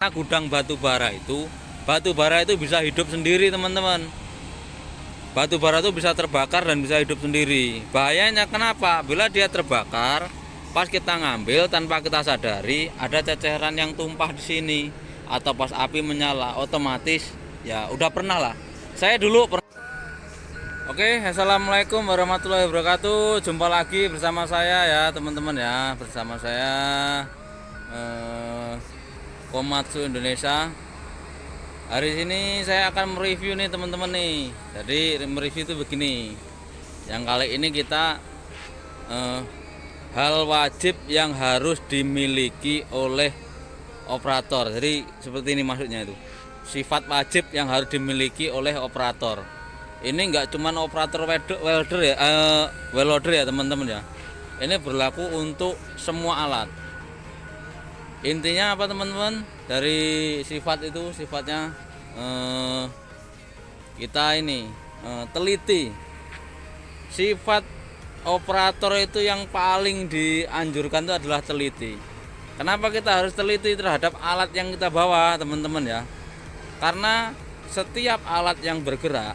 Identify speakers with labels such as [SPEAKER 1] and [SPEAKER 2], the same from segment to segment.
[SPEAKER 1] Karena gudang batu bara itu bisa hidup sendiri teman-teman. Batu bara itu bisa terbakar dan bisa hidup sendiri. Bahayanya kenapa? Bila dia terbakar, pas kita ngambil tanpa kita sadari ada ceceran yang tumpah di sini, atau pas api menyala otomatis ya udah pernah lah. Saya dulu pernah. Oke, assalamualaikum warahmatullahi wabarakatuh. Jumpa lagi bersama saya ya teman-teman ya, bersama saya Komatsu Indonesia. Hari ini saya akan mereview nih teman-teman nih. Jadi mereview itu begini. Yang kali ini kita hal wajib yang harus dimiliki oleh operator. Jadi seperti ini maksudnya itu. Sifat wajib yang harus dimiliki oleh operator. Ini enggak cuman operator welder ya, welder ya teman-teman ya. Ini berlaku untuk semua alat. Intinya apa teman-teman? Dari sifat itu sifatnya kita ini teliti. Sifat operator itu yang paling dianjurkan itu adalah teliti. Kenapa kita harus teliti terhadap alat yang kita bawa teman-teman ya? Karena setiap alat yang bergerak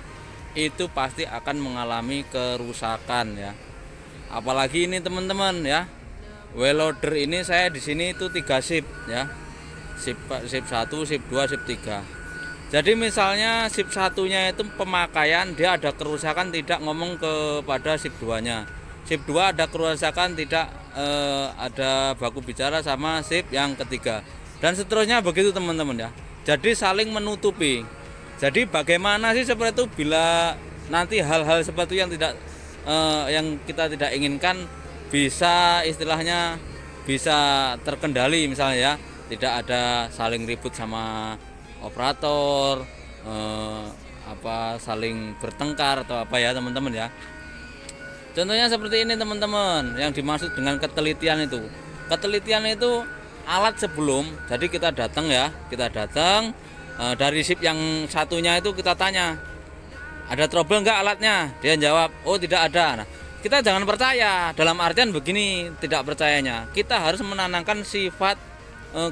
[SPEAKER 1] itu pasti akan mengalami kerusakan ya. Apalagi ini teman-teman ya. Welder ini saya di sini itu 3 shift ya. Shift 1, shift 2, shift 3. Jadi misalnya shift satunya itu pemakaian dia ada kerusakan, tidak ngomong kepada shift 2-nya. Shift 2 ada kerusakan, tidak ada baku bicara sama shift yang ketiga. Dan seterusnya begitu teman-teman ya. Jadi saling menutupi. Jadi bagaimana sih seperti itu bila nanti hal-hal seperti yang tidak yang kita tidak inginkan bisa istilahnya bisa terkendali, misalnya ya, tidak ada saling ribut sama operator, saling bertengkar atau apa ya teman-teman ya. Contohnya seperti ini teman-teman, yang dimaksud dengan ketelitian itu. Ketelitian itu alat sebelum, jadi kita datang dari shift yang satunya itu kita tanya, ada trouble enggak alatnya? Dia jawab, oh tidak ada. Nah, kita jangan percaya, dalam artian begini, tidak percayanya kita harus menanamkan sifat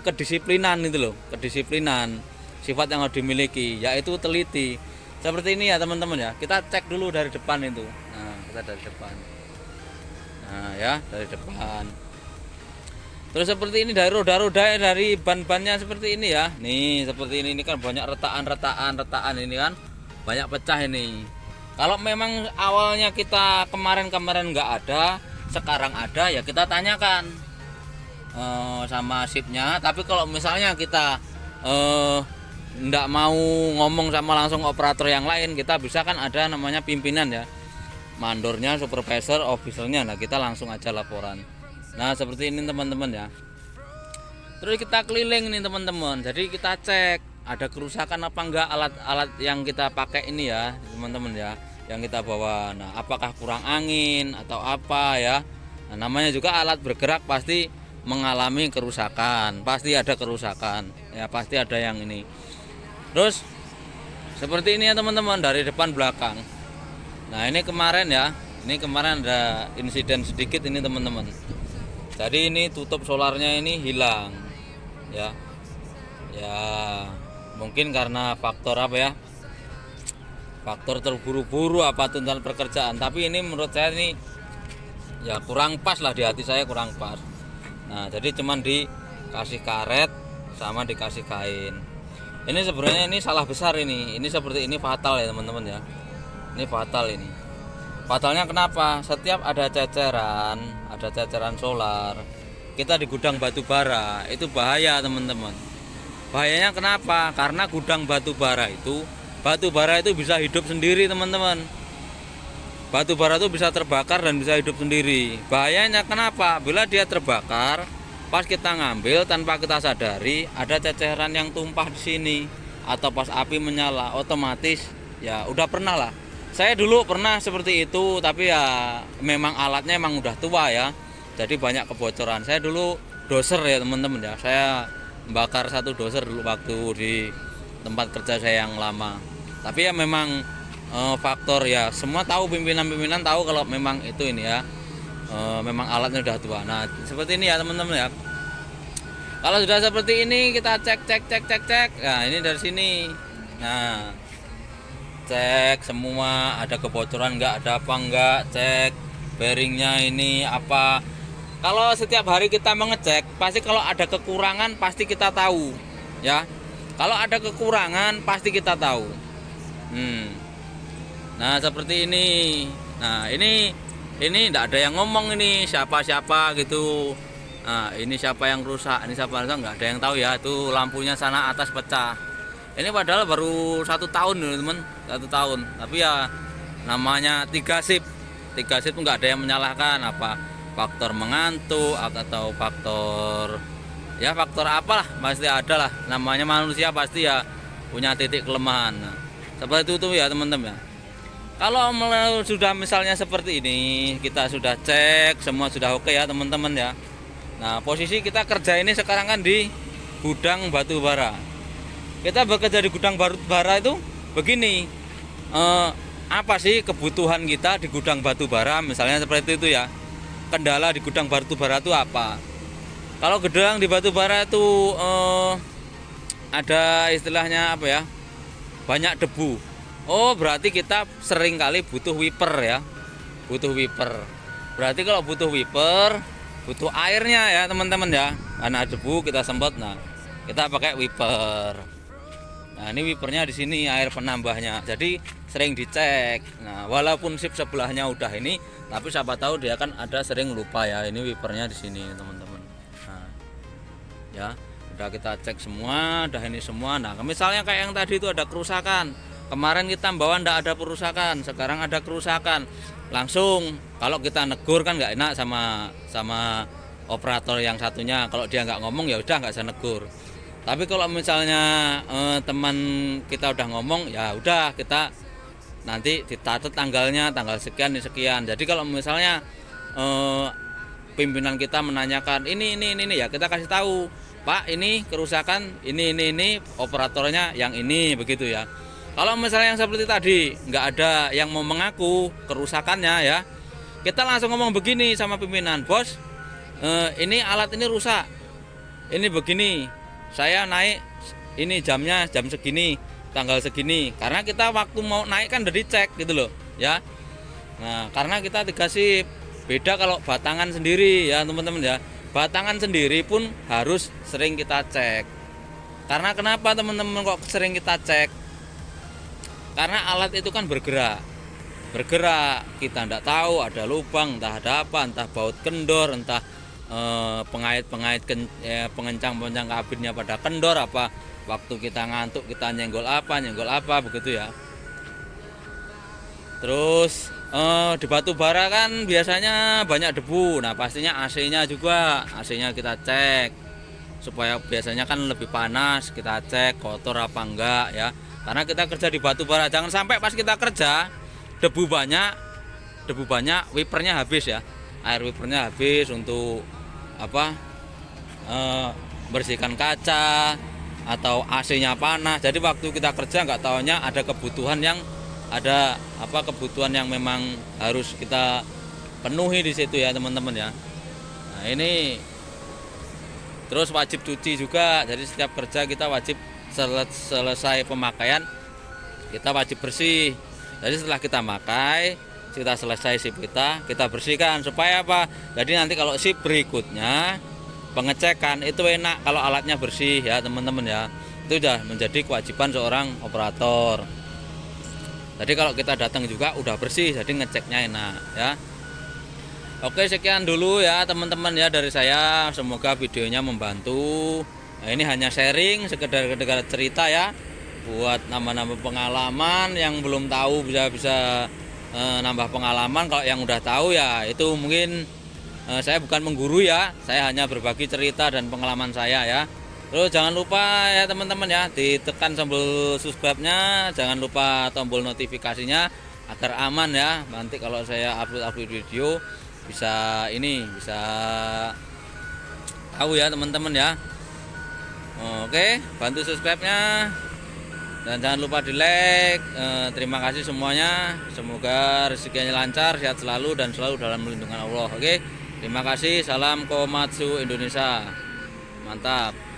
[SPEAKER 1] kedisiplinan itu loh, kedisiplinan, sifat yang harus dimiliki, yaitu teliti. Seperti ini ya teman-teman ya, kita cek dulu dari depan itu. Nah, kita dari depan, nah ya, dari depan. Terus seperti ini dari roda-roda, dari ban-bannya seperti ini ya. Nih seperti ini kan banyak retakan ini kan, banyak pecah ini. Kalau memang awalnya kita kemarin nggak ada, sekarang ada ya kita tanyakan sama shipnya. Tapi kalau misalnya kita nggak mau ngomong sama langsung operator yang lain, kita bisa kan ada namanya pimpinan ya, mandornya, supervisor, officernya. Nah kita langsung aja laporan. Nah seperti ini teman-teman ya. Terus kita keliling nih teman-teman. Jadi kita cek ada kerusakan apa enggak alat-alat yang kita pakai ini ya teman-teman ya, yang kita bawa. Nah apakah kurang angin atau apa ya. Nah, namanya juga alat bergerak pasti mengalami kerusakan, pasti ada kerusakan ya, pasti ada yang ini. Terus seperti ini ya teman-teman, dari depan belakang. Nah ini kemarin ada insiden sedikit ini teman-teman. Jadi ini tutup solarnya ini hilang ya. Ya mungkin karena faktor apa ya, faktor terburu-buru apa tuntutan pekerjaan. Tapi ini menurut saya ini ya kurang pas lah, di hati saya kurang pas. Nah jadi cuman dikasih karet sama dikasih kain. Ini sebenarnya ini salah besar ini seperti ini fatal ya teman-teman ya. Ini fatal ini. Fatalnya kenapa? Setiap ada ceceran solar, kita di gudang batu bara itu bahaya teman-teman. Bahayanya kenapa? Karena gudang batu bara itu bisa hidup sendiri teman-teman. Batu bara itu bisa terbakar dan bisa hidup sendiri. Bahayanya kenapa? Bila dia terbakar, pas kita ngambil tanpa kita sadari ada ceceran yang tumpah di sini, atau pas api menyala otomatis ya udah pernah lah. Saya dulu pernah seperti itu, tapi ya memang alatnya emang udah tua ya. Jadi banyak kebocoran. Saya dulu doser ya teman-teman ya. Saya membakar satu doser dulu waktu di tempat kerja saya yang lama. Tapi ya memang faktor ya, semua tahu, pimpinan tahu kalau memang itu ini ya, memang alatnya udah tua. Nah seperti ini ya teman-teman ya. Kalau sudah seperti ini kita cek. Nah, ini dari sini. Nah, cek semua ada kebocoran nggak, ada apa nggak, cek bearingnya ini apa. Kalau setiap hari kita mengecek, pasti kalau ada kekurangan pasti kita tahu, ya. Kalau ada kekurangan pasti kita tahu. Nah, seperti ini. Nah, ini tidak ada yang ngomong ini siapa gitu. Nah, ini siapa yang rusak, ini siapa yang rusak, nggak ada yang tahu ya. Itu lampunya sana atas pecah. Ini padahal baru 1 tahun teman, 1 tahun. Tapi ya namanya 3 shift itu nggak ada yang menyalahkan apa faktor mengantuk atau faktor apalah, pasti ada lah. Namanya manusia pasti ya punya titik kelemahan. Nah, seperti itu ya teman-teman ya. Kalau sudah misalnya seperti ini, kita sudah cek semua sudah oke ya teman-teman ya. Nah, posisi kita kerja ini sekarang kan di gudang batu bara. Kita bekerja di gudang batu bara itu begini, apa sih kebutuhan kita di gudang batu bara, misalnya seperti itu ya. Kendala di gudang batu bara itu apa? Kalau gudang di batu bara itu ada istilahnya apa ya, banyak debu. Oh, berarti kita sering kali butuh wiper ya, butuh wiper. Berarti kalau butuh wiper, butuh airnya ya teman-teman ya, karena debu kita semprot. Nah, kita pakai wiper. Nah, ini wipernya di sini, air penambahnya. Jadi sering dicek. Nah, walaupun sip sebelahnya udah ini, tapi siapa tahu dia kan ada sering lupa ya. Ini wipernya di sini teman-teman. Nah, ya udah kita cek semua, udah ini semua. Nah, misalnya kayak yang tadi itu ada kerusakan. Kemarin kita bawa ndak ada kerusakan, sekarang ada kerusakan. Langsung kalau kita negur kan nggak enak sama operator yang satunya. Kalau dia nggak ngomong ya udah nggak bisa negur. Tapi kalau misalnya teman kita udah ngomong, ya udah kita nanti dicatat tanggalnya, tanggal sekian sekian. Jadi kalau misalnya pimpinan kita menanyakan ini ya kita kasih tahu, Pak ini kerusakan ini operatornya yang ini, begitu ya. Kalau misalnya yang seperti tadi nggak ada yang mau mengaku kerusakannya ya, kita langsung ngomong begini sama pimpinan, bos, ini alat ini rusak, ini begini, saya naik ini jamnya jam segini, tanggal segini, karena kita waktu mau naik kan udah dicek gitu loh ya. Nah, karena kita 3 shift, beda kalau batangan sendiri ya teman-teman ya. Batangan sendiri pun harus sering kita cek. Karena kenapa teman-teman kok sering kita cek? Karena alat itu kan bergerak, kita tidak tahu ada lubang, entah ada apa, entah baut kendor, entah pengait pengencang kabinnya pada kendor apa, waktu kita ngantuk kita nyenggol apa begitu ya. Terus di batu bara kan biasanya banyak debu. Nah, pastinya AC-nya juga, AC-nya kita cek supaya biasanya kan lebih panas, kita cek kotor apa enggak ya. Karena kita kerja di batu bara, jangan sampai pas kita kerja debu banyak, wipernya habis ya, air wipernya habis untuk apa, bersihkan kaca atau AC-nya panas. Jadi waktu kita kerja nggak taunya ada kebutuhan yang memang harus kita penuhi di situ ya teman-teman ya. Nah, ini terus wajib cuci juga. Jadi setiap kerja kita wajib selesai pemakaian kita wajib bersih. Jadi setelah kita pakai, kita selesai sip kita bersihkan supaya apa? Jadi nanti kalau sip berikutnya pengecekan itu enak kalau alatnya bersih ya teman-teman ya. Itu sudah menjadi kewajiban seorang operator. Jadi kalau kita datang juga udah bersih, jadi ngeceknya enak ya. Oke, sekian dulu ya teman-teman ya dari saya. Semoga videonya membantu. Nah, ini hanya sharing, sekedar cerita ya, buat nambah-nambah pengalaman. Yang belum tahu bisa nambah pengalaman. Kalau yang udah tahu ya itu mungkin saya bukan mengguru ya, saya hanya berbagi cerita dan pengalaman saya ya. Terus jangan lupa ya teman-teman ya, ditekan tombol subscribe-nya, jangan lupa tombol notifikasinya agar aman ya. Nanti kalau saya upload video bisa tahu ya teman-teman ya. Oke, bantu subscribe-nya dan jangan lupa di like. Terima kasih semuanya, semoga rezekinya lancar, sehat selalu dan selalu dalam lindungan Allah. Oke, terima kasih, salam Komatsu Indonesia. Mantap.